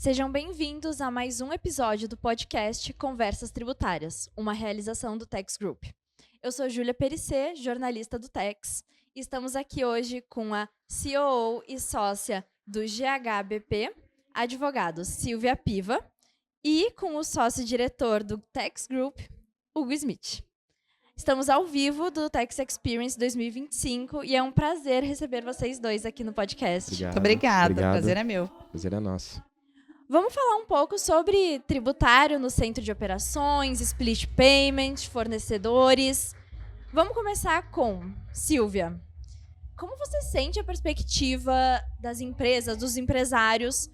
Sejam bem-vindos a mais um episódio do podcast Conversas Tributárias, uma realização do Tex Group. Eu sou Júlia Perissé, jornalista do Tex, e estamos aqui hoje com a COO e sócia do GHBP, advogado Silvia Piva, e com o sócio-diretor do Tex Group, Hugo Smith. Estamos ao vivo do Tex Experience 2025 e é um prazer receber vocês dois aqui no podcast. Muito obrigada, o prazer é meu. O prazer é nosso. Vamos falar um pouco sobre tributário no centro de operações, split payment, fornecedores. Vamos começar com Silvia. Como você sente a perspectiva das empresas, dos empresários,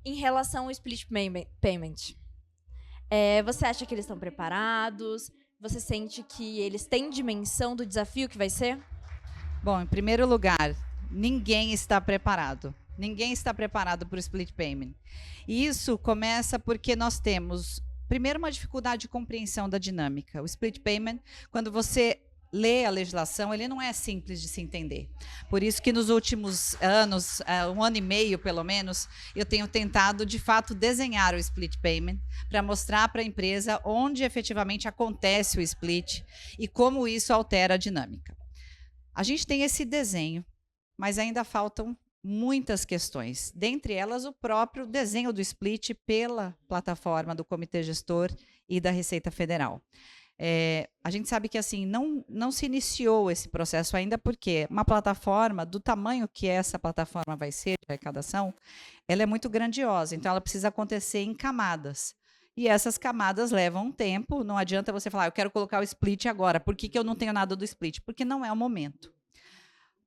em relação ao split payment? Você acha que eles estão preparados? Você sente que eles têm dimensão do desafio que vai ser? Bom, em primeiro lugar, ninguém está preparado. Ninguém está preparado para o split payment. E isso começa porque nós temos, primeiro, uma dificuldade de compreensão da dinâmica. O split payment, quando você lê a legislação, ele não é simples de se entender. Por isso que nos últimos anos, um ano e meio pelo menos, eu tenho tentado, de fato, desenhar o split payment para mostrar para a empresa onde efetivamente acontece o split e como isso altera a dinâmica. A gente tem esse desenho, mas ainda faltam muitas questões, dentre elas o próprio desenho do split pela plataforma do Comitê Gestor e da Receita Federal. A gente sabe que assim não se iniciou esse processo ainda porque uma plataforma do tamanho que essa plataforma vai ser de arrecadação, ela é muito grandiosa, então ela precisa acontecer em camadas. E essas camadas levam um tempo, não adianta você falar, eu quero colocar o split agora, por que eu não tenho nada do split? Porque não é o momento.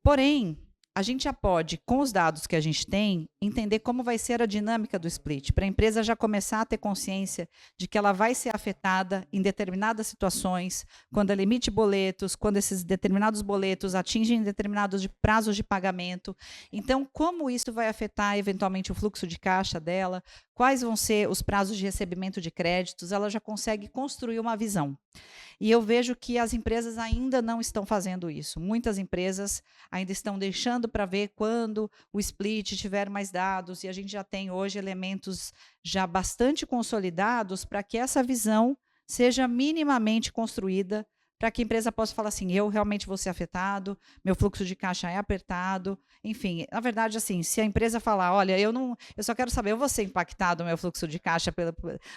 Porém, a gente já pode, com os dados que a gente tem, entender como vai ser a dinâmica do split, para a empresa já começar a ter consciência de que ela vai ser afetada em determinadas situações, quando ela emite boletos, quando esses determinados boletos atingem determinados prazos de pagamento. Então, como isso vai afetar, eventualmente, o fluxo de caixa dela, quais vão ser os prazos de recebimento de créditos, ela já consegue construir uma visão. E eu vejo que as empresas ainda não estão fazendo isso. Muitas empresas ainda estão deixando para ver quando o split tiver mais dados, e a gente já tem hoje elementos já bastante consolidados para que essa visão seja minimamente construída, para que a empresa possa falar assim, eu realmente vou ser afetado, meu fluxo de caixa é apertado, enfim, na verdade, assim, se a empresa falar, olha, eu só quero saber, eu vou ser impactado no meu fluxo de caixa,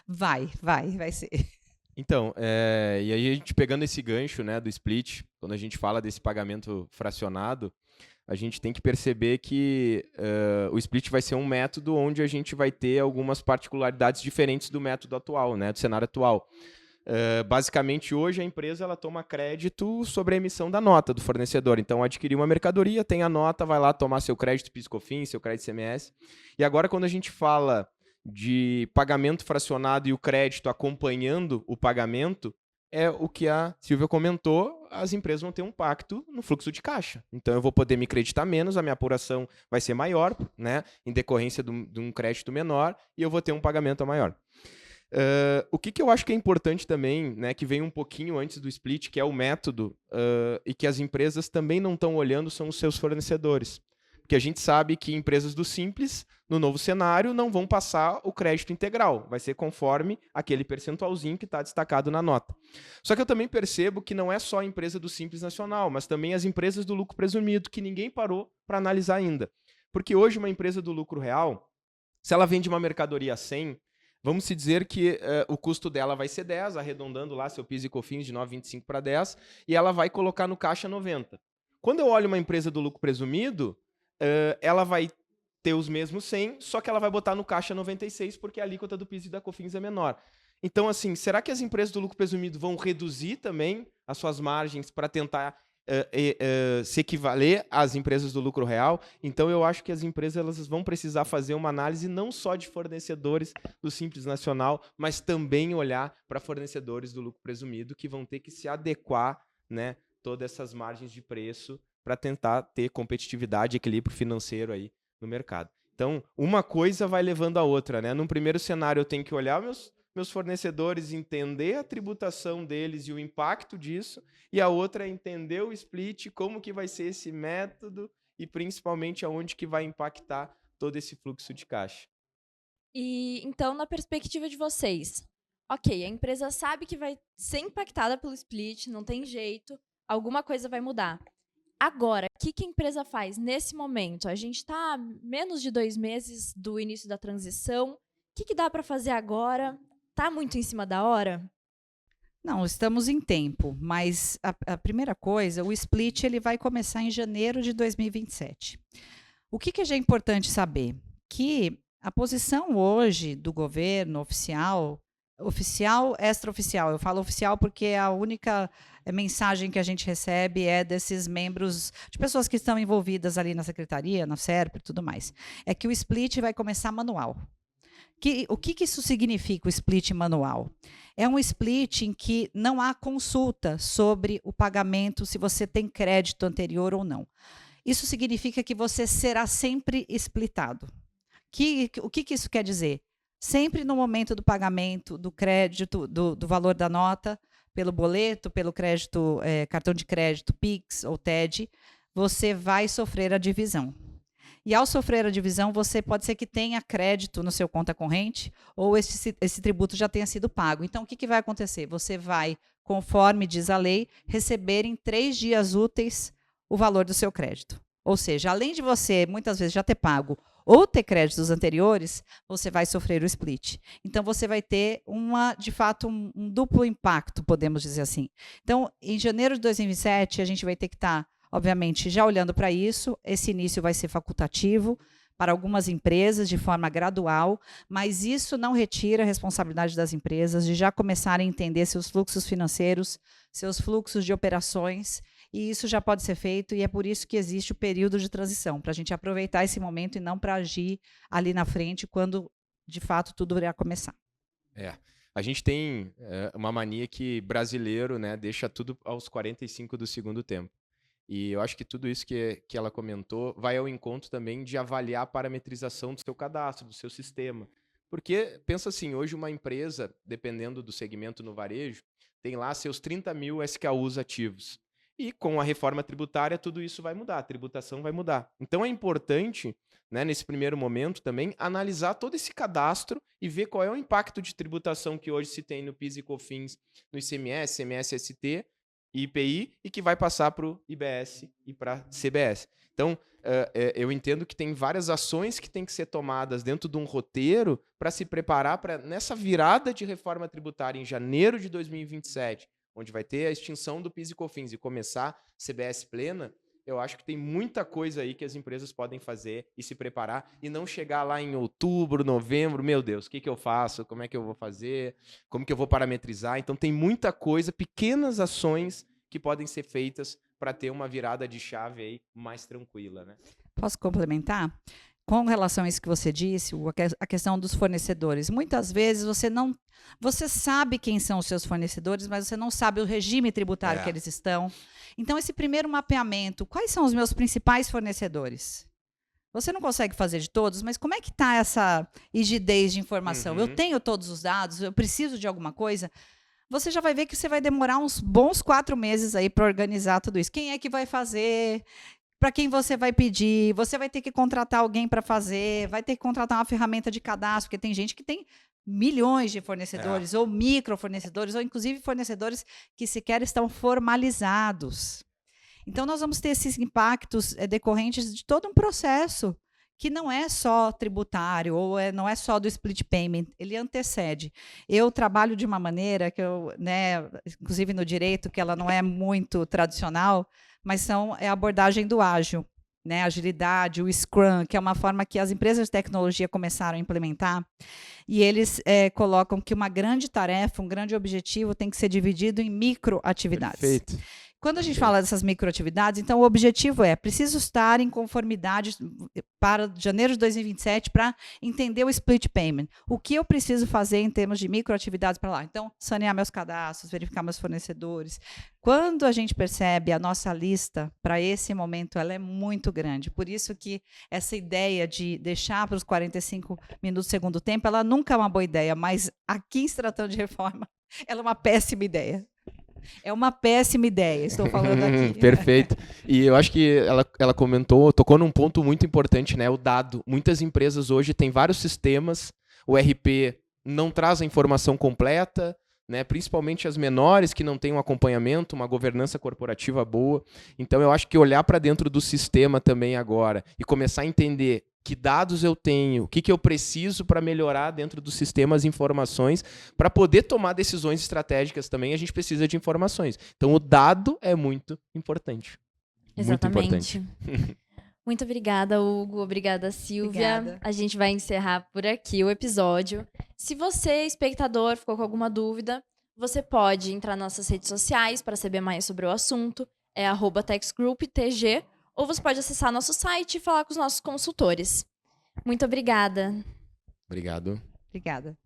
vai ser. Então, e aí a gente pegando esse gancho, né, do split, quando a gente fala desse pagamento fracionado, a gente tem que perceber que o split vai ser um método onde a gente vai ter algumas particularidades diferentes do método atual, né, do cenário atual. Basicamente, hoje a empresa ela toma crédito sobre a emissão da nota do fornecedor. Então, adquirir uma mercadoria, tem a nota, vai lá tomar seu crédito PIS/COFINS, seu crédito ICMS. E agora, quando a gente fala de pagamento fracionado e o crédito acompanhando o pagamento, é o que a Silvia comentou, as empresas vão ter um impacto no fluxo de caixa. Então, eu vou poder me creditar menos, a minha apuração vai ser maior, né, em decorrência de um crédito menor, e eu vou ter um pagamento maior. O que eu acho que é importante também, né, que vem um pouquinho antes do split, que é o método, e que as empresas também não estão olhando, são os seus fornecedores. Porque a gente sabe que empresas do Simples, no novo cenário, não vão passar o crédito integral. Vai ser conforme aquele percentualzinho que está destacado na nota. Só que eu também percebo que não é só a empresa do Simples Nacional, mas também as empresas do lucro presumido, que ninguém parou para analisar ainda. Porque hoje uma empresa do lucro real, se ela vende uma mercadoria a 100, vamos se dizer que o custo dela vai ser 10, arredondando lá seu PIS e COFINS de 9,25 para 10, e ela vai colocar no caixa 90. Quando eu olho uma empresa do lucro presumido, ela vai ter os mesmos 100, só que ela vai botar no caixa 96, porque a alíquota do PIS e da COFINS é menor. Então, assim, será que as empresas do lucro presumido vão reduzir também as suas margens para tentar se equivaler às empresas do lucro real? Então, eu acho que as empresas elas vão precisar fazer uma análise não só de fornecedores do Simples Nacional, mas também olhar para fornecedores do lucro presumido, que vão ter que se adequar, né, todas essas margens de preço para tentar ter competitividade e equilíbrio financeiro aí no mercado. Então, uma coisa vai levando a outra, né? Num primeiro cenário, eu tenho que olhar meus fornecedores, entender a tributação deles e o impacto disso, e a outra é entender o split, como que vai ser esse método e principalmente aonde que vai impactar todo esse fluxo de caixa. E então, na perspectiva de vocês, ok, a empresa sabe que vai ser impactada pelo split, não tem jeito, alguma coisa vai mudar. Agora, o que a empresa faz nesse momento? A gente está a menos de 2 meses do início da transição. O que dá para fazer agora? Tá muito em cima da hora? Não, estamos em tempo, mas a primeira coisa, o split ele vai começar em janeiro de 2027. O que é importante saber? Que a posição hoje do governo oficial, extraoficial, eu falo oficial porque a única mensagem que a gente recebe é desses membros, de pessoas que estão envolvidas ali na secretaria, na SERP e tudo mais, é que o split vai começar manual. O que isso significa, o split manual? É um split em que não há consulta sobre o pagamento, se você tem crédito anterior ou não. Isso significa que você será sempre splitado. O que isso quer dizer? Sempre no momento do pagamento do crédito, do valor da nota, pelo boleto, pelo crédito, cartão de crédito, Pix ou TED, você vai sofrer a divisão. E ao sofrer a divisão, você pode ser que tenha crédito no seu conta corrente ou esse tributo já tenha sido pago. Então, o que vai acontecer? Você vai, conforme diz a lei, receber em 3 dias úteis o valor do seu crédito. Ou seja, além de você, muitas vezes, já ter pago ou ter créditos anteriores, você vai sofrer o split. Então, você vai ter, de fato, um duplo impacto, podemos dizer assim. Então, em janeiro de 2027, a gente vai ter que estar, obviamente, já olhando para isso. Esse início vai ser facultativo para algumas empresas de forma gradual, mas isso não retira a responsabilidade das empresas de já começarem a entender seus fluxos financeiros, seus fluxos de operações, e isso já pode ser feito, e é por isso que existe o período de transição, para a gente aproveitar esse momento e não para agir ali na frente quando, de fato, tudo irá começar. A gente tem uma mania que brasileiro, né, deixa tudo aos 45 do segundo tempo. E eu acho que tudo isso que ela comentou vai ao encontro também de avaliar a parametrização do seu cadastro, do seu sistema. Porque, pensa assim, hoje uma empresa, dependendo do segmento no varejo, tem lá seus 30 mil SKUs ativos. E com a reforma tributária, tudo isso vai mudar, a tributação vai mudar. Então é importante, né, nesse primeiro momento também, analisar todo esse cadastro e ver qual é o impacto de tributação que hoje se tem no PIS e COFINS, no ICMS, CMS-ST, IPI, e que vai passar para o IBS e para a CBS. Então, eu entendo que tem várias ações que têm que ser tomadas dentro de um roteiro para se preparar para, nessa virada de reforma tributária em janeiro de 2027, onde vai ter a extinção do PIS e COFINS e começar CBS plena, eu acho que tem muita coisa aí que as empresas podem fazer e se preparar e não chegar lá em outubro, novembro, meu Deus, o que eu faço? Como é que eu vou fazer? Como que eu vou parametrizar? Então tem muita coisa, pequenas ações que podem ser feitas para ter uma virada de chave aí mais tranquila, né? Posso complementar? Com relação a isso que você disse, a questão dos fornecedores. Muitas vezes você sabe quem são os seus fornecedores, mas você não sabe o regime tributário que eles estão. Então, esse primeiro mapeamento, quais são os meus principais fornecedores? Você não consegue fazer de todos, mas como é que está essa rigidez de informação? Eu tenho todos os dados, eu preciso de alguma coisa? Você já vai ver que você vai demorar uns bons 4 meses aí para organizar tudo isso. Quem é que vai fazer? Para quem você vai pedir? Você vai ter que contratar alguém para fazer, vai ter que contratar uma ferramenta de cadastro, porque tem gente que tem milhões de fornecedores, ou microfornecedores, ou inclusive fornecedores que sequer estão formalizados. Então, nós vamos ter esses impactos decorrentes de todo um processo que não é só tributário, ou não é só do split payment, ele antecede. Eu trabalho de uma maneira que inclusive no direito, que ela não é muito tradicional, mas é a abordagem do ágil, né? Agilidade, o Scrum, que é uma forma que as empresas de tecnologia começaram a implementar, e eles colocam que uma grande tarefa, um grande objetivo tem que ser dividido em microatividades. Perfeito. Quando a gente fala dessas microatividades, então o objetivo preciso estar em conformidade para janeiro de 2027 para entender o split payment. O que eu preciso fazer em termos de microatividades para lá? Então, sanear meus cadastros, verificar meus fornecedores. Quando a gente percebe a nossa lista para esse momento, ela é muito grande. Por isso que essa ideia de deixar para os 45 minutos do segundo tempo, ela nunca é uma boa ideia, mas aqui em se tratando de reforma, ela é uma péssima ideia. É uma péssima ideia, estou falando aqui. Perfeito. E eu acho que ela tocou num ponto muito importante, né? O dado. Muitas empresas hoje têm vários sistemas, o RP não traz a informação completa, né? Principalmente as menores que não têm um acompanhamento, uma governança corporativa boa. Então, eu acho que olhar para dentro do sistema também agora e começar a entender que dados eu tenho, o que eu preciso para melhorar dentro do sistema as informações, para poder tomar decisões estratégicas também, a gente precisa de informações. Então, o dado é muito importante. Exatamente. Muito importante. Muito obrigada, Hugo. Obrigada, Silvia. Obrigada. A gente vai encerrar por aqui o episódio. Se você, espectador, ficou com alguma dúvida, você pode entrar nas nossas redes sociais para saber mais sobre o assunto. É @TexGroupTG. Ou você pode acessar nosso site e falar com os nossos consultores. Muito obrigada. Obrigado. Obrigada.